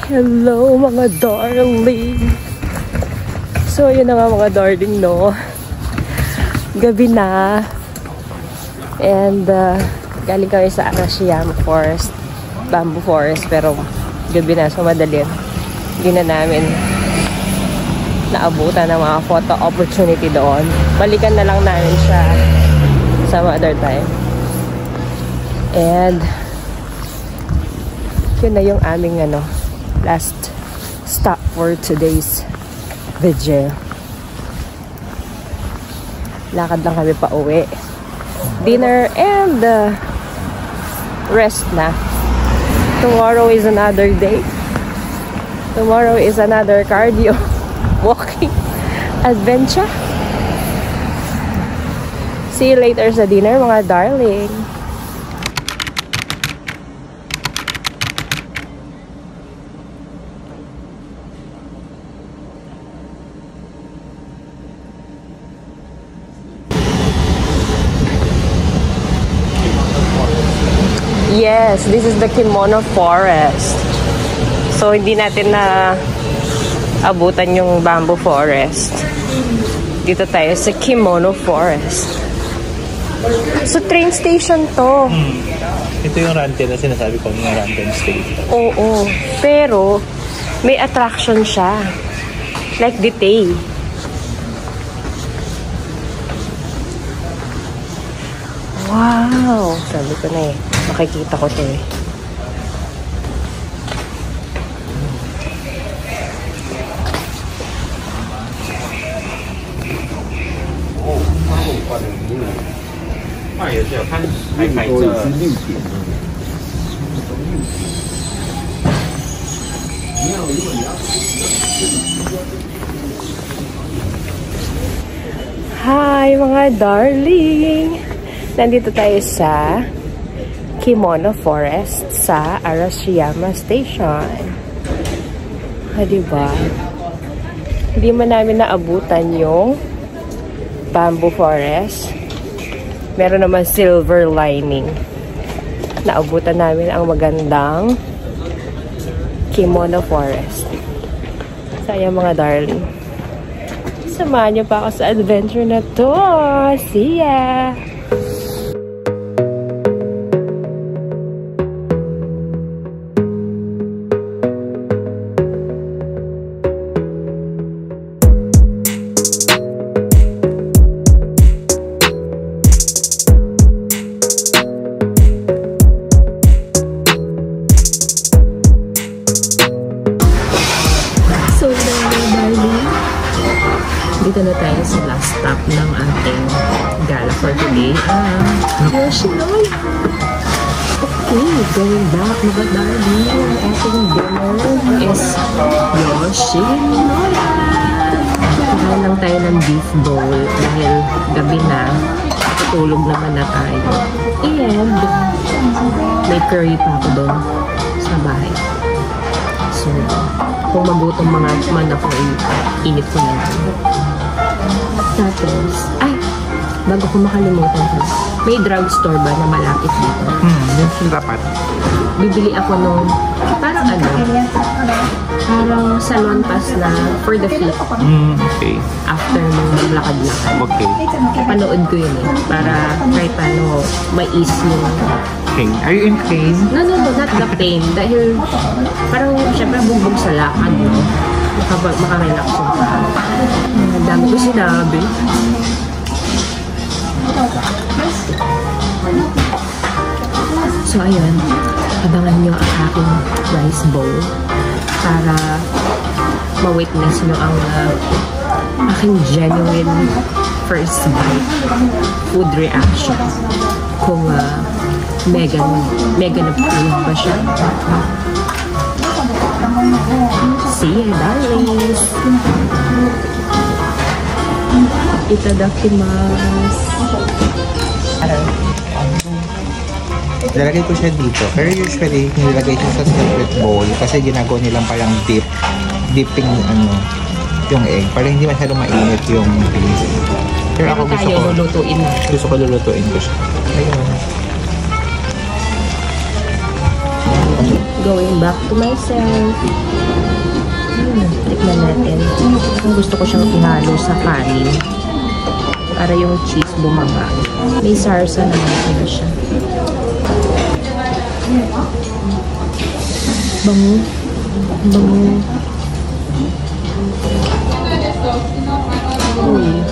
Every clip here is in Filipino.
Hello mga darling. So yun na nga mga darling, no? Gabi na. And galing kami sa Arashiyama Forest, Bamboo Forest, pero gabi na, so madalim. Hindi na namin naabutan ng mga photo opportunity doon. Balikan na lang namin siya some other time. And yun na yung aming last stop for today's video. Lakad lang kami pa uwi. Dinner and rest na. Tomorrow is another day. Tomorrow is another cardio walking adventure. See you later sa dinner mga darling. Yes, this is the Kimono Forest. So, hindi natin na abutan yung Bamboo Forest. Dito tayo sa Kimono Forest. So, train station to. Ito yung Ranten na sinasabi ko, yung Ranten Station. Oo, pero may attraction siya. Like Ditay. Wow! Sabi ko na eh. Makikita ko to eh. Hi mga darling! Nandito tayo sa Kimono Forest sa Arashiyama Station. Diba? Hindi man namin naabutan yung Bamboo Forest. Meron naman silver lining. Naabutan namin ang magandang Kimono Forest. Sayang mga darling. Samahan niyo pa ako sa adventure na to. See ya! Dito na tayo sa last stop ng ating gala for today. Yoshinoya! Okay, going back mga darling. Ang ating dinner is Yoshinoya! Kakain lang tayo ng beef bowl dahil gabi na. Tutulog naman na tayo. And may curry pa ako doon sa bahay. So, kung magutom mga man ako, init ko na lang. Tapos, bago ko makalimutan ko, may drugstore ba na malapit dito? Yung dapat. Bibili ako nung, parang parang salon pass na for the feet. Okay. After nung maglakad-lakad. Okay. Panood ko yun eh, para kahit paano ma-ease yung pain. Are you in pain? No, not the pain. Dahil parang syempre bugbog sa lakad, no? Makarelax yung paa. Ang dami ko sinabi. So, ayun. Abangan nyo ang aking rice bowl para ma-witness nyo ang aking genuine first bite food reaction. Kung mega na-prove ba siya. See you, darlings! Itadakimasu! Lalagay ko siya dito. Pero usually, nilagay siya sa separate bowl kasi ginagawa nilang parang dipping yung egg. Para hindi masyadong mainit yung beef. Pero ako gusto ko lulutuin ko siya. Ayun. going back to myself. Tikman natin. Ang gusto ko siyang ihalo sa kanin para yung cheese bumaba. May sarsa naman siya. Bango. Bango. Uy.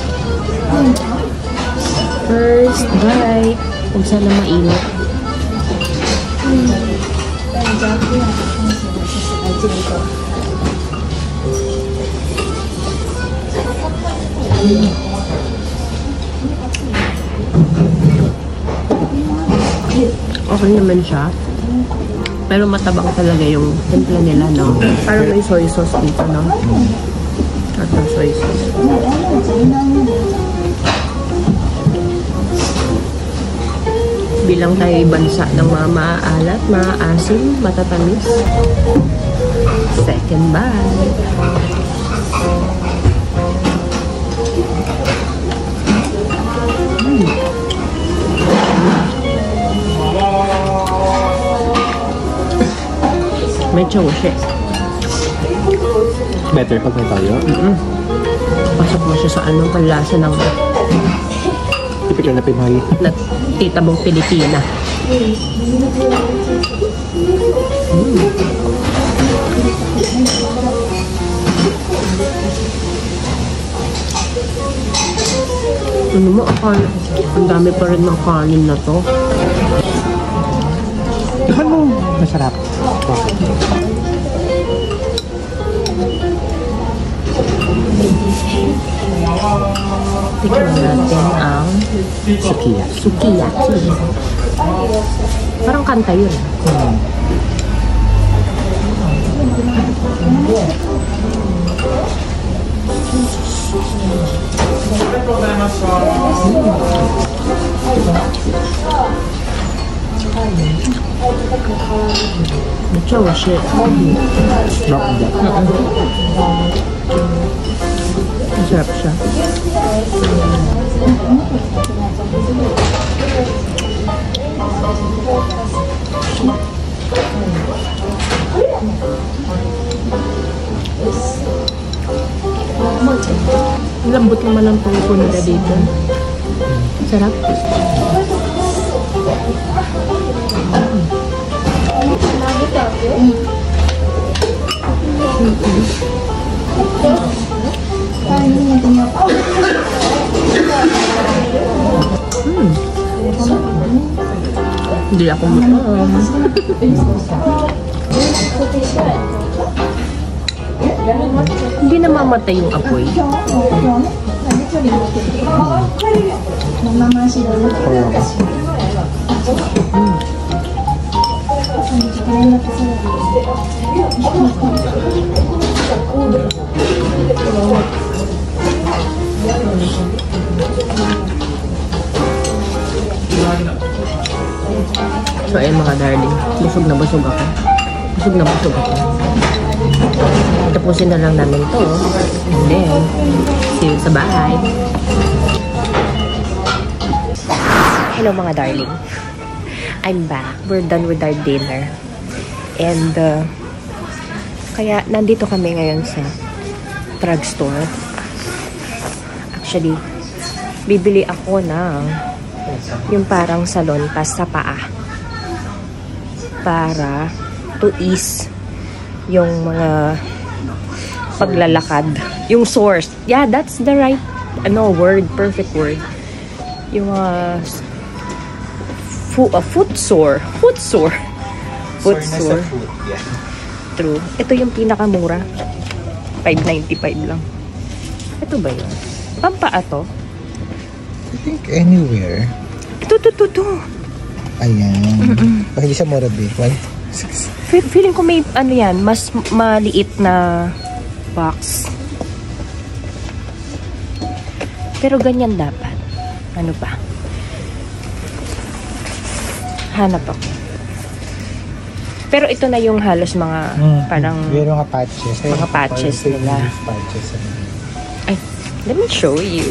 First bite. Kung sana mainit. Okay naman siya. Pero matabang talaga yung timpla nila, no? Parang may soy sauce dito, no? At may soy sauce. Bilang tayo bansa ng mga maaalat, maaasim, matatamis. Second bite. May choshi. Better pag may toyo? Pasok mo siya sa anong panlasa ng Typical na Pinoy. na tita mong Pilipina. Ano mo, ang dami pa rin ng kanin na to. Ano? Masarap. Tignan natin ang Sukiyaki. sukiyaki. Parang kanta yun. Choshi. Drop that. Masarap siya. Lambot naman ang tungko nila dito. Sarap. Hindi ako mutom. Hindi namamatay yung apoy. So ayun mga darling, busog na busog ako. Busog na busog ako. Tapusin na lang namin to. And then, see you sa bahay. Hello mga darling. I'm back. We're done with our dinner. And, kaya nandito kami ngayon sa drugstore. Actually, bibili ako ng yung parang salon pas sa paa. Para to ease yung mga paglalakad. Yung source. Yeah, that's the right word. Perfect word. Yung foot sore. Foot sore. Foot sore. Yeah. True. Ito yung pinakamura. 5.95 lang. Ito ba yun? Pampaa to? I think anywhere. Ito. Ayan. Hindi siya mura big. Feeling ko may ano yan, mas maliit na box. Pero ganyan dapat. Ano pa? Hanap ako. Pero ito na yung halos mga parang Meron nga patches. mga patches nila. Patches. Ay, let me show you.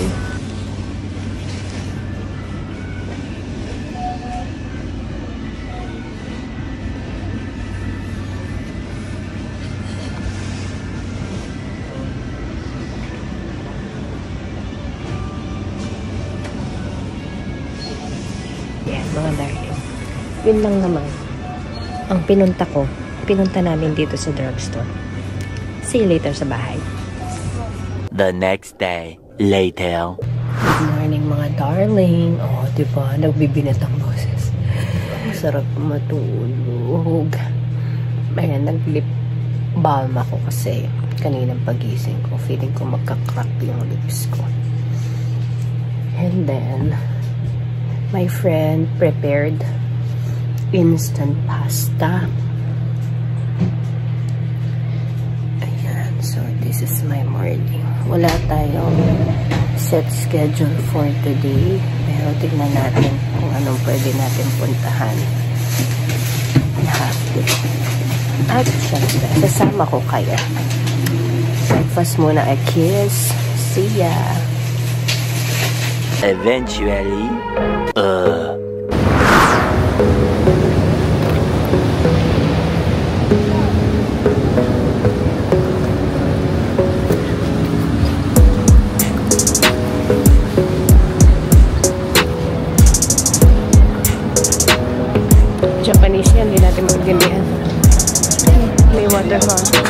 Yun lang naman. Ang pinunta namin dito sa drugstore. See you later sa bahay. The next day, later. Good morning mga darling. Oh, diba? Nagbibinat ang boses. Sarap matulog. Ayan, nag-lip balm ako kasi kaninang pagising ko. Feeling ko magka-crack yung lips ko. And then, my friend prepared instant pasta. Ayan, so this is my morning. Wala tayong set schedule for today. Pero tignan natin kung anong pwede natin puntahan. At syempre, kasama ko kaya. Breakfast muna a kiss. See ya! Eventually, Japanese yan, hindi natin maggandihan. May water fountain.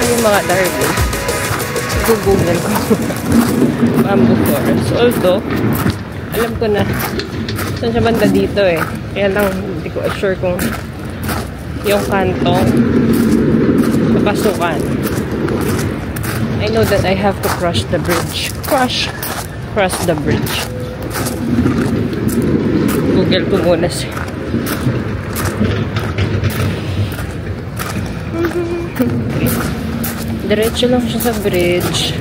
Yung mga darling. Google ko bamboo forest. Although, alam ko na saan siya banda dito eh. Kaya lang, hindi ko sure kung yung kantong papasukan. I know that I have to cross the bridge. Cross the bridge. Google ko muna siya. Diretso lang siya sa bridge.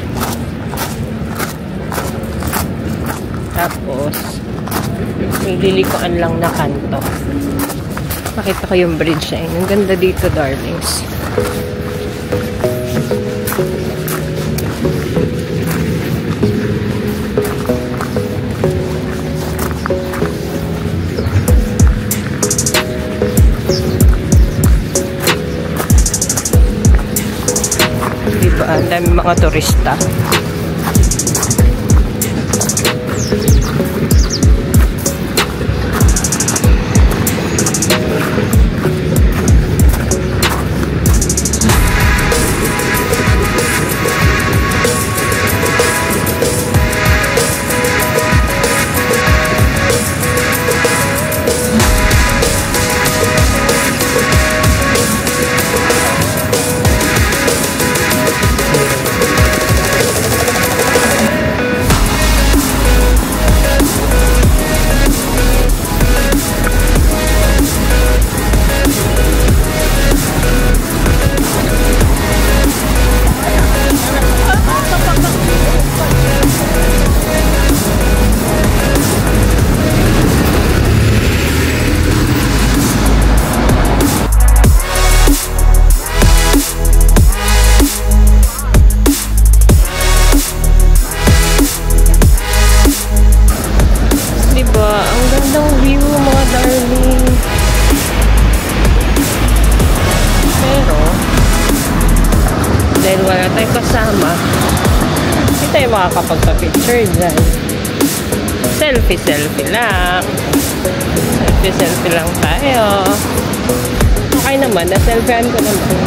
Tapos, may lilikuan lang na kanto. Makita ko yung bridge na yun. Ang ganda dito, darlings. Ang dami mga turista. dahil wala tayong kasama, hindi tayo makakapagpa-picture dyan. Selfie lang. Selfie lang tayo. Okay naman, na-selfiehan ko naman.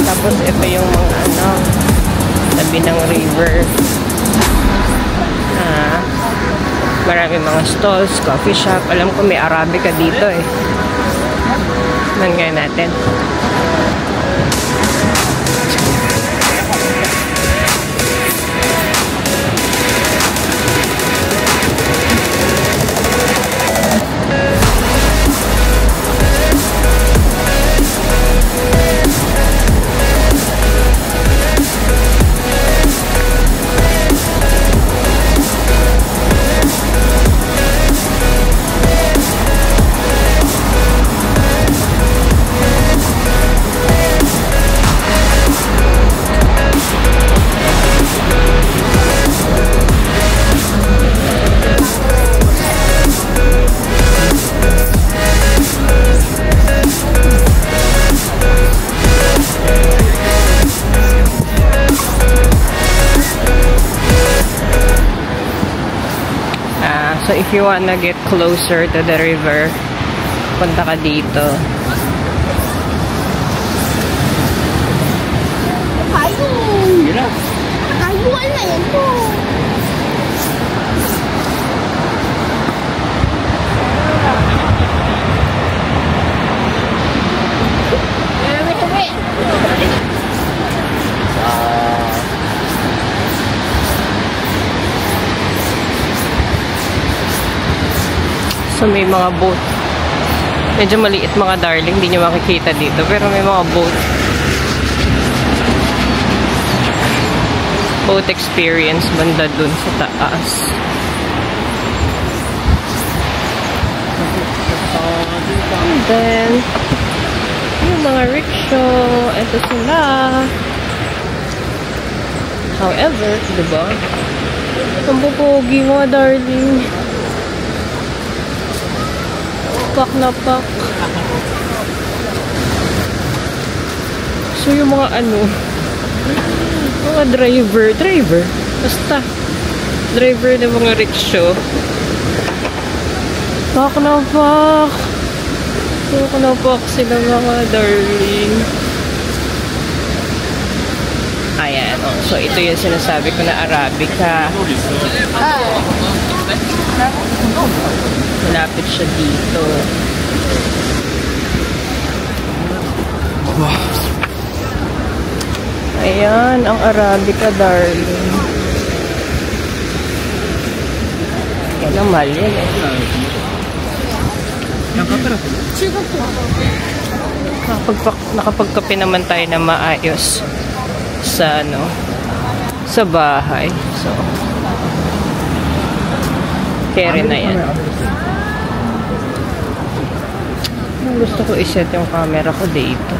Tapos ito yung mga tabi ng river. Marami mga stalls, coffee shop. Alam ko may Arabica dito eh. Mangga natin. So if you wanna get closer to the river, punta ka dito. Kayuan na yan po. So may mga boat. Medyo maliit mga darling, hindi nyo makikita dito. Pero may mga boat. Boat experience banda dun sa taas. And then, yung mga rickshaw, ito sila. However, diba? Ang pupogi mga darling. Pak na pak. So yung mga mga driver, basta driver ng mga rickshaw. Pak na pak. Pak na pak sila mga darling. Ayan, oh. So ito yung sinasabi ko na Arabica. Malapit siya dito. Ayan, ang Arabica, darling. Yan ang mahal yun eh. Nakapagkape naman tayo na maayos sa sa bahay. So, carry na yan. Gusto ko iset yung camera ko dito.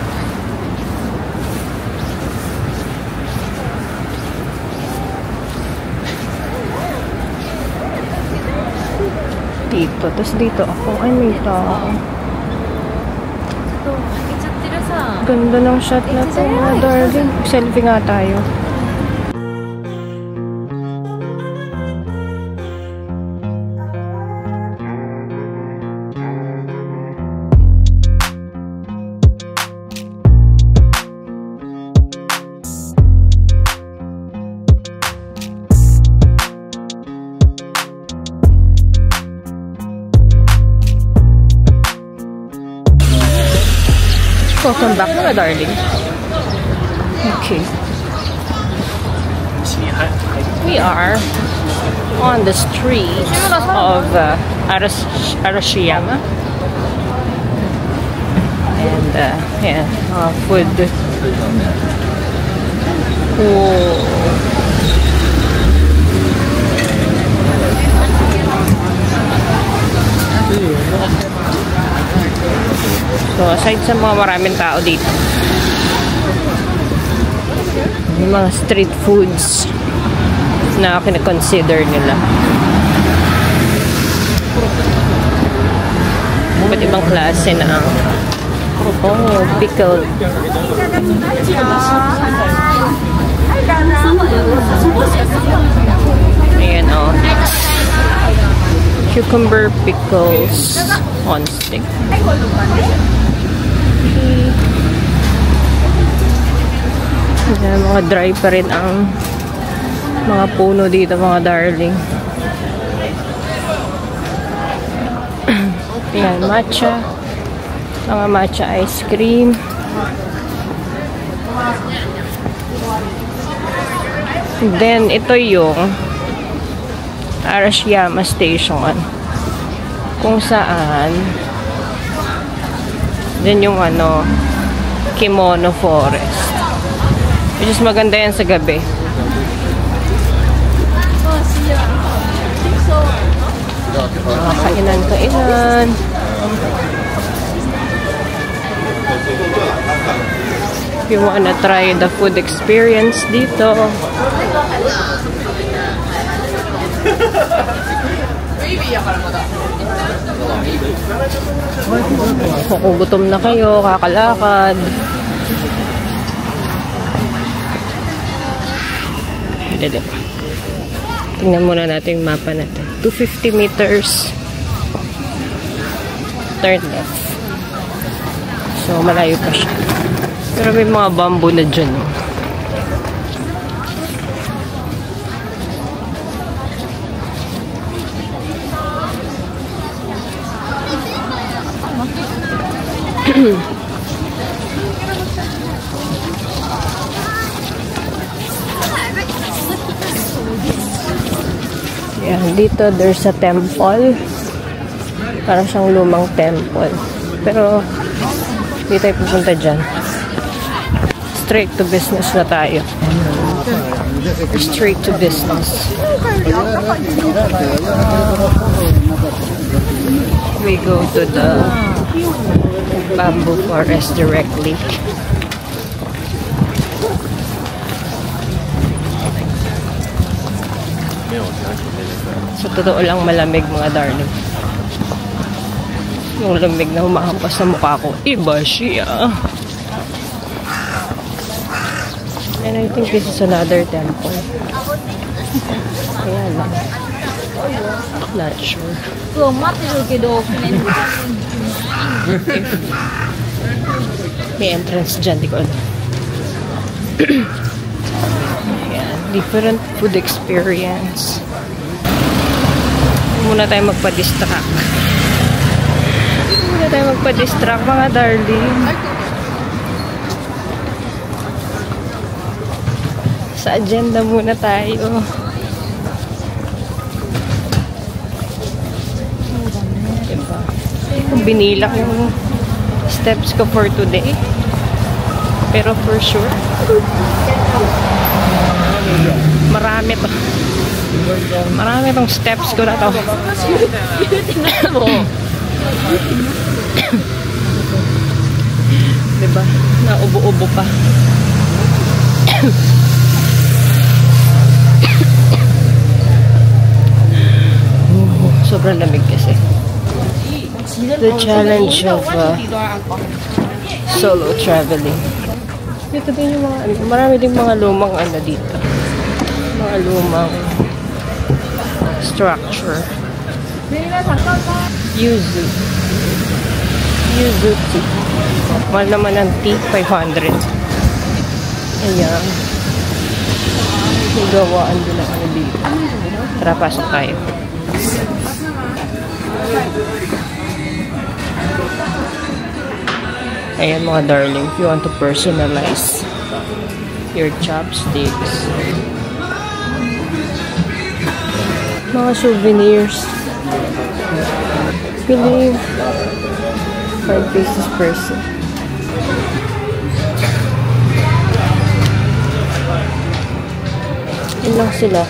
Dito. Tapos dito ako. Ay, may tao. Ganda ng shot na to, mga darling. Selfie nga tayo. Welcome back, mga darling. Okay. We are on the streets of Arashiyama. And, yeah, food. Oh. So, aside sa mga maraming tao dito, yung mga street foods na kina-consider nila. Iba't ibang klase na pickled. Ayan, cucumber pickles on stick. Ayan, mga dry pa rin ang mga puno dito, mga darling. Ayan, matcha. Mga matcha ice cream. And then, ito yung Arashiyama Station. Kung saan din yung Kimono Forest. Which is maganda yan sa gabi. Kainan. If you wanna try the food experience dito. Kung gutom na kayo, kakalakad. Dede. Tingnan muna natin yung mapa natin. 250 meters. Turn left. So, malayo pa siya. Pero may mga bamboo na dyan. Yeah, dito there's a temple. Parang siyang lumang temple. Pero hindi tayo pupunta dyan. Straight to business na tayo. Straight to business. We go to the bamboo forest directly. Sa totoo lang malamig mga darling. Yung lamig na humahampas sa mukha ko, iba siya. And I think this is another temple. Kaya lang. Not sure. May entrance dyan, di ko alam. Ayan, different food experience. Muna tayo magpa-distract. Muna tayo magpa-distract, mga darling. Sa agenda muna tayo. Diba? Binilak yung steps ko for today. Pero for sure, marami to. Marami tong steps ko na to. Diba? Naubo-ubo pa. Sobrang lamig kasi. The challenge of solo traveling. Dito din yung mga, marami din mga lumang ano dito. Mga lumang structure. Yuzu. Yuzu tea. Mahal naman ang tea, 500. Ayan. Nagawaan din ang ano dito. Tara, pasok tayo. Ayan mga darling, if you want to personalize your chopsticks, mga souvenirs, pili 5 pesos per set. Yun lang sila.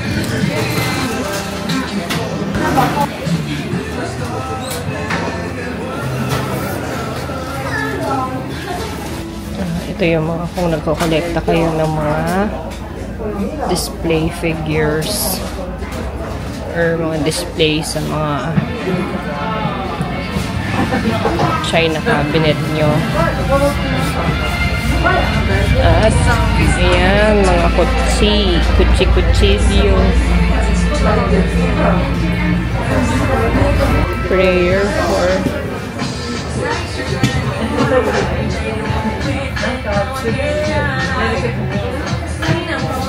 Ito yung mga kung nagko-collecta kayo ng mga display figures or mga display sa mga China cabinet nyo. At ayan, mga kutsi-kutsilyo, prayer for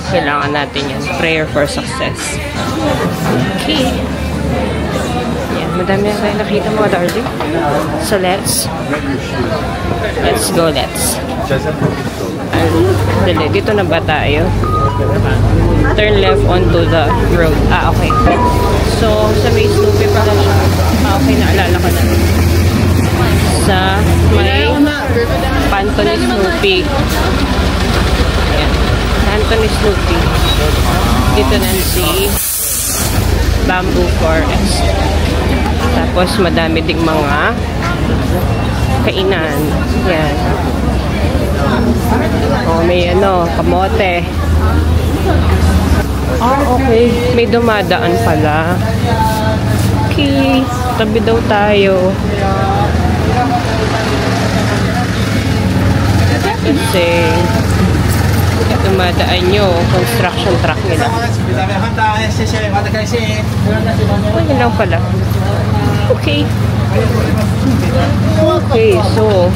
kailangan natin yan. Prayer for success. Okay. Yan. Madami na tayo nakita mga darling. So let's go. Dali. Dito na ba tayo? Turn left onto the road. Ah, okay. So, sa may Snoopy pala siya. Ah, okay. Naalala ko na. Sa may Pantone Snoopy. Ayan. Pantone Snoopy. Dito na si Bamboo Forest. Tapos madami ding mga kainan. Yan. Oh, may ano, kamote. Ah, okay. May dumadaan pala. Okay. Tabi daw tayo. Kasi Dumadaan nyo, construction truck nila. Okay lang pala. Okay. Okay, so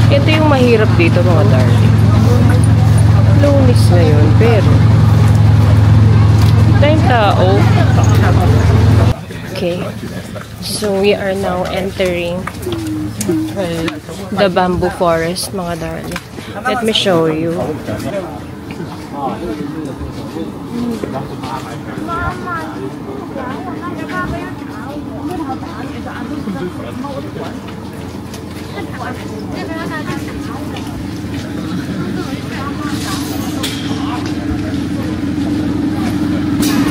ito yung mahirap dito mga darling. Lunis na yun, pero tayong tao. Okay. So we are now entering the bamboo forest mga darling. Let me show you.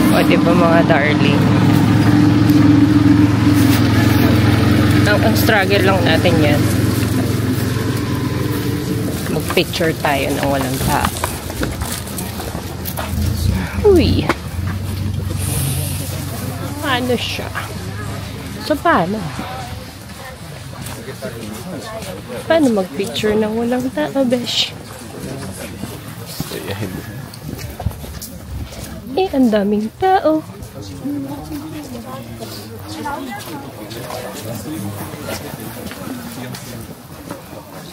O, diba mga darling? Ang struggle lang natin yan. Mag-picture tayo ng walang tao. Uy! Paano siya? So, paano? Paano mag-picture ng walang tao, besh? Eh, ang daming tao.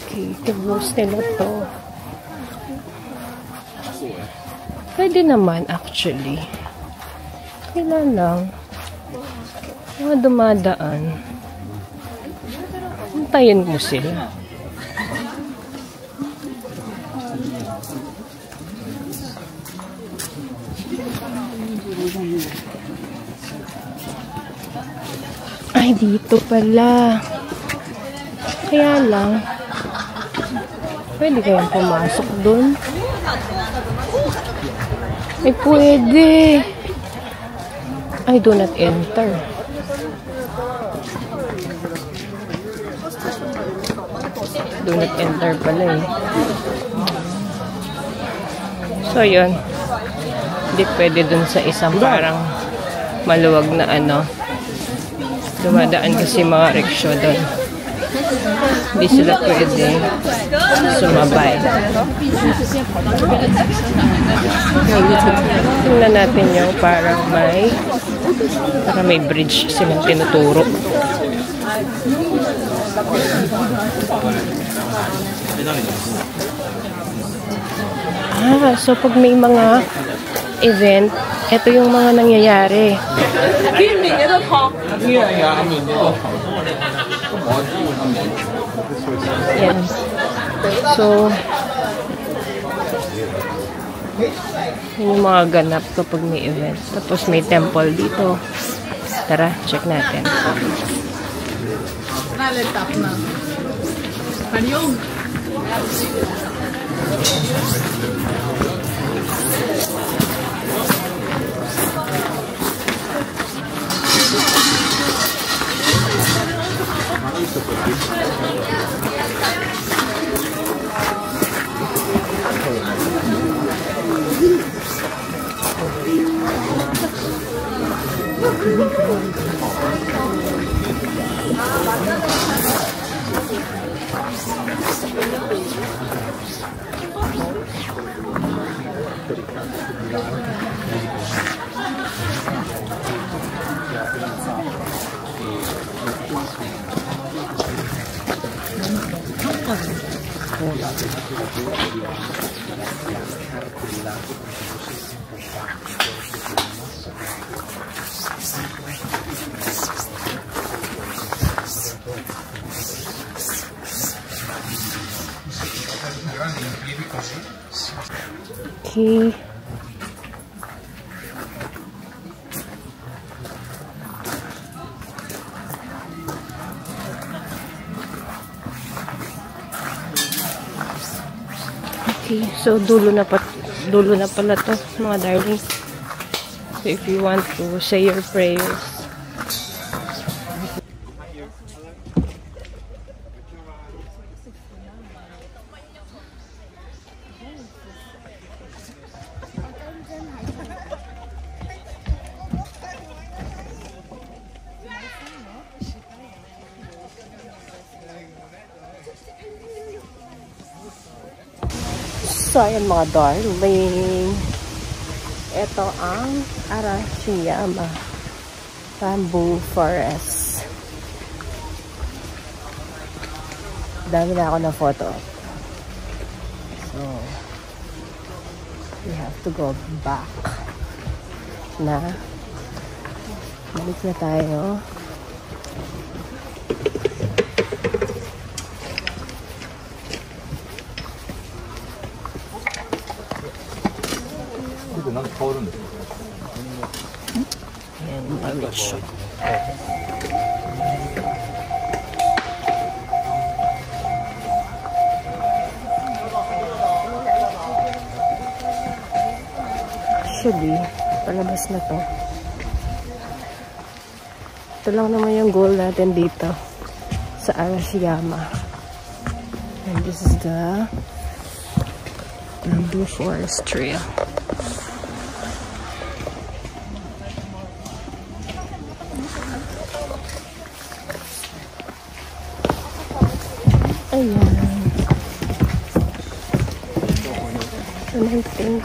Okay, close nila to. Pwede naman, actually. Kailan lang. Mga dumadaan. Hintayin mo sila. Ay, dito pala. Kaya lang, pwede kayang pumasok dun? Ay, pwede. Ay, do not enter. Do not enter pala eh. So, yun. Hindi pwede dun sa isang parang maluwag na ano. Dumadaan kasi mga rickshaw doon. Hindi sila pwede sumabay. Tingnan natin yung para may bridge silang tinuturo. So pag may mga event, ito yung mga nangyayari. Yan. So, yun yung mga ganap kapag may event. Tapos may temple dito. Tara, check natin. Okay. Okay, so dulo na pala to, mga darling. So if you want to say your prayers, So, ayan mga darling. Ito ang Arashiyama Bamboo Forest. Dami na ako na photo. So, we have to go back na. Balik na tayo. Ayan, mga rickshaw. Actually, palabas na to. Ito lang naman yung goal natin dito sa Arashiyama. And this is the Bamboo Forest Trail. Ayan. And I think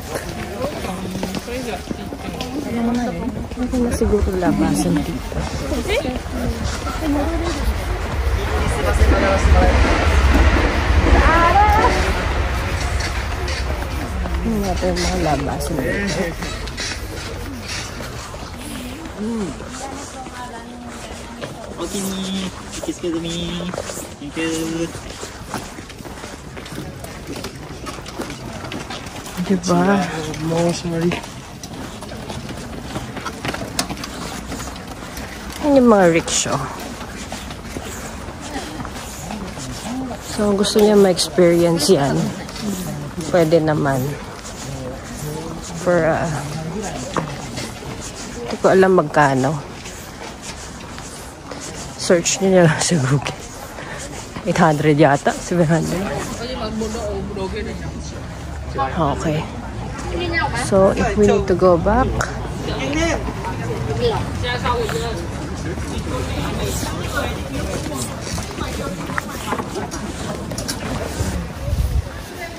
hindi na siguro labasan dito. Hindi natin yung mga labasan dito. Okay, excuse me. Thank you. Diba? Sorry. Yan yung mga rickshaw. So, kung gusto niya ma-experience yan, pwede naman. For, hindi ko alam magkano. Search niyo lang sa Google. 800 yata? 700? Okay. So, if we need to go back,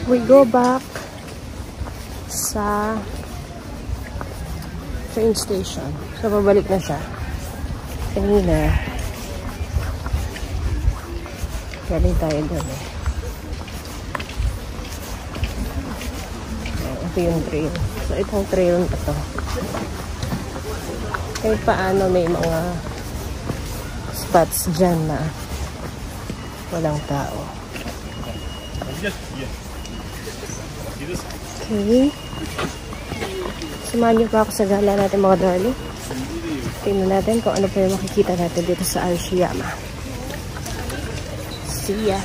we go back sa train station. So, pabalik na siya. Kanina, galing tayo doon eh. Ito yung trail. So, itong trail na to. Kahit paano may mga spots dyan na walang tao. Okay. Samahan niyo pa ako sa gala natin mga darling. Tingnan natin kung ano pa yung makikita natin dito sa Arashiyama. See ya!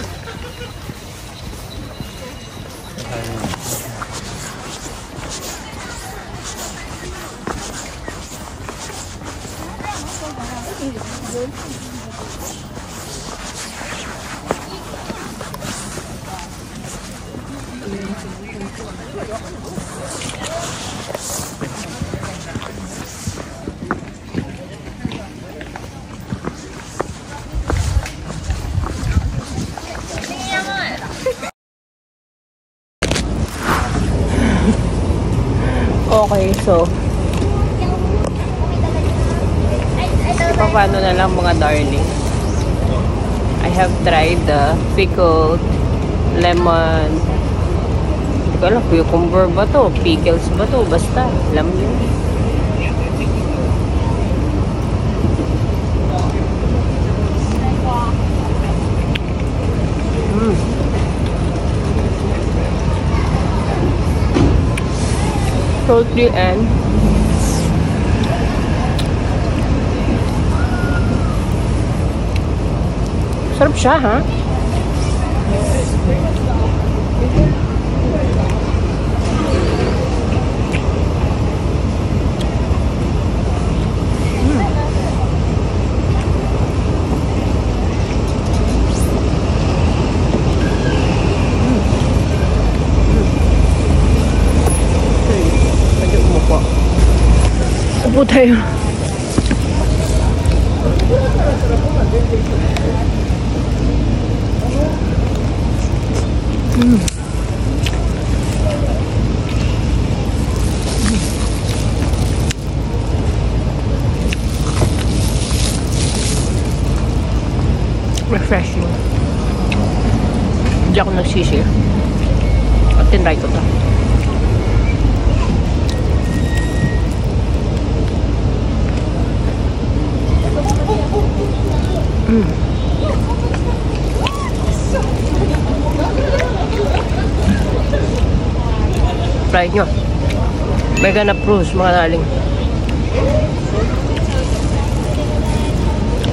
Okay, so paano na lang mga darling. I have tried the pickled lemon. Hindi ko alam, cucumber ba to? Pickles ba to? Basta, alam nyo. Salty and sarap siya, ha? Upo tayo. Refreshing. Hindi ako nagsisi. At tinry ko to. Try nyo. Mega na pros mga daling.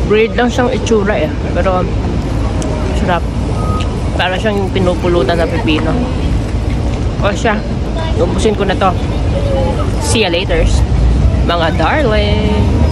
Bread lang siyang itsura eh. Pero sarap. Para siyang yung pinupulutan na pipino. O siya. Ubusin ko na to. See you later, mga darling.